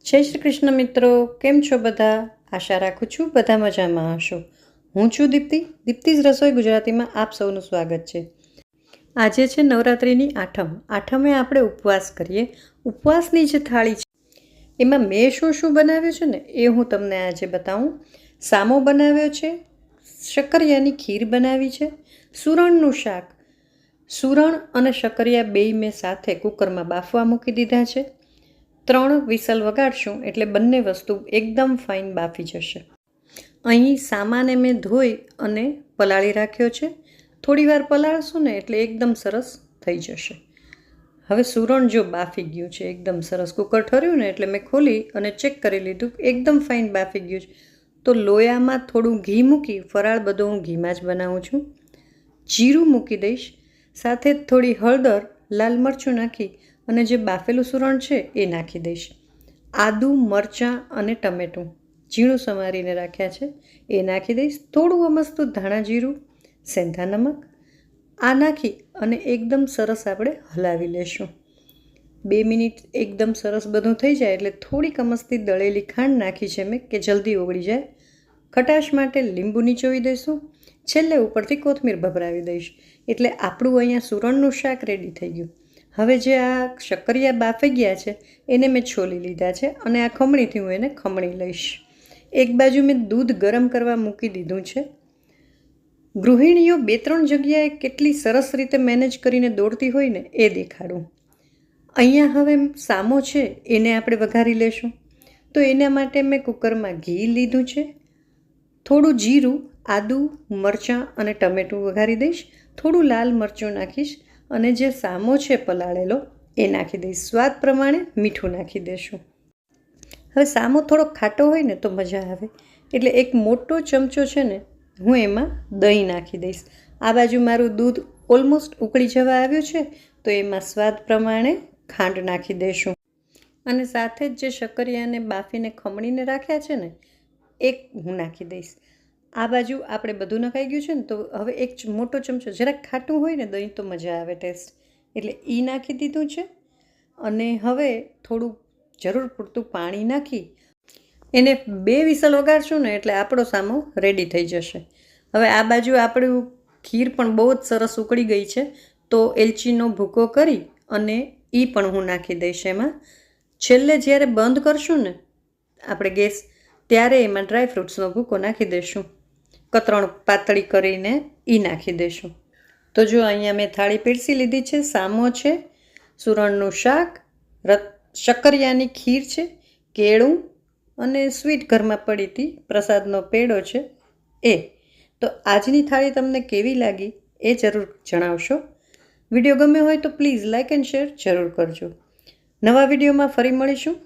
જય શ્રી કૃષ્ણ મિત્રો, કેમ છો બધા? આશા રાખું છું બધા મજામાં હશો. હું છું દીપ્તિ's રસોઈ ગુજરાતીમાં આપ સૌનું સ્વાગત છે. આજે છે નવરાત્રિની આઠમે આપણે ઉપવાસ કરીએ. ઉપવાસની જે થાળી છે એમાં મેં શું બનાવ્યું છે ને એ હું તમને આજે બતાવું. સામો બનાવ્યો છે, શક્કરિયાની ખીર બનાવી છે, સુરણનું શાક. સુરણ અને શક્કરિયા બેય મેં સાથે કુકરમાં બાફવા મૂકી દીધા છે. 3 વિસલ વગાડશું એટલે બંને વસ્તુ એકદમ ફાઇન બાફી જશે. અહીં સામાને મેં ધોઈ અને પલાળી રાખ્યો છે. થોડી વાર પલાળશું ને એટલે એકદમ સરસ થઈ જશે. હવે સુરણ જો બાફી ગયું છે એકદમ સરસ, કુકર ઠર્યું ને એટલે મેં ખોલી અને ચેક કરી લીધું, એકદમ ફાઇન બાફી ગયું છે. તો લોયામાં થોડું ઘી મૂકી, ફરાળ બધો હું ઘીમાં જ બનાવું છું. જીરું મૂકી દઈશ, સાથે થોડી હળદર, લાલ મરચું નાખી અને જે બાફેલું સુરણ છે એ નાખી દઈશ. આદું, મરચાં અને ટમેટું ઝીણું સમારીને રાખ્યા છે એ નાખી દઈશ. થોડું અમસ્તું ધાણા જીરું, સેંધા નમક આ નાખી અને એકદમ સરસ આપણે હલાવી લેશું. 2 મિનિટ એકદમ સરસ બધું થઈ જાય એટલે થોડીક અમસ્તી દળેલી ખાંડ નાખી છે મેં કે જલ્દી ઓગળી જાય. ખટાશ માટે લીંબુ નીચોવી દઈશું. છેલ્લે ઉપરથી કોથમીર ભભરાવી દઈશ એટલે આપણું અહીંયા સુરણનું શાક રેડી થઈ ગયું. હવે જે આ શક્કરિયા બાફી ગયા છે એને મેં છોલી લીધા છે અને આ ખમણીથી હું એને ખમણી લઈશ. એક બાજુ મેં દૂધ ગરમ કરવા મૂકી દીધું છે. ગૃહિણીઓ 2-3 જગ્યાએ કેટલી સરસ રીતે મેનેજ કરીને દોડતી હોય ને એ દેખાડું. અહીંયા હવે સામો છે એને આપણે વઘારી લેશું. તો એના માટે મેં કુકરમાં ઘી લીધું છે. થોડું જીરું, આદું, મરચાં અને ટમેટું વઘારી દઈશ. થોડું લાલ મરચું નાખીશ અને જે સામો છે પલાળેલો એ નાખી દઈશ. સ્વાદ પ્રમાણે મીઠું નાખી દઈશું. હવે સામો થોડો ખાટો હોય ને તો મજા આવે એટલે એક મોટો ચમચો છે ને હું એમાં દહીં નાખી દઈશ. આ બાજુ મારું દૂધ ઓલમોસ્ટ ઉકળી જવા આવ્યું છે તો એમાં સ્વાદ પ્રમાણે ખાંડ નાખી દઈશું અને સાથે જ જે શક્કરિયાને બાફીને ખમણીને રાખ્યા છે ને એક હું નાખી દઈશ. આ બાજુ આપણે બધું નખાઈ ગયું છે ને તો હવે એક મોટો ચમચો, જરાક ખાટું હોય ને દહીં તો મજા આવે ટેસ્ટ, એટલે એ નાખી દીધું છે. અને હવે થોડું જરૂર પૂરતું પાણી નાખી એને 2 વિસલ વગાડશું ને એટલે આપણો સામો રેડી થઈ જશે. હવે આ બાજુ આપણું ખીર પણ બહુ જ સરસ ઉકળી ગઈ છે તો એલચીનો ભૂકો કરી અને એ પણ હું નાખી દઈશ એમાં. છેલ્લે જ્યારે બંધ કરશું ને આપણે ગેસ ત્યારે એમાં ડ્રાયફ્રૂટ્સનો ભૂકો નાખી દઈશું. કતરણ પાતળી કરીને એ નાખી દઈશું. તો જો અહીંયા મેં થાળી પીરસી લીધી છે. સામો છે, સુરણનું શાક, શક્કરિયાની ખીર છે, કેળું અને સ્વીટ ઘરમાં પડી હતી પ્રસાદનો પેડો છે એ. તો આજની થાળી તમને કેવી લાગી એ જરૂર જણાવશો. વિડીયો ગમ્યો હોય તો પ્લીઝ લાઇક એન્ડ શેર જરૂર કરજો. નવા વિડીયોમાં ફરી મળીશું.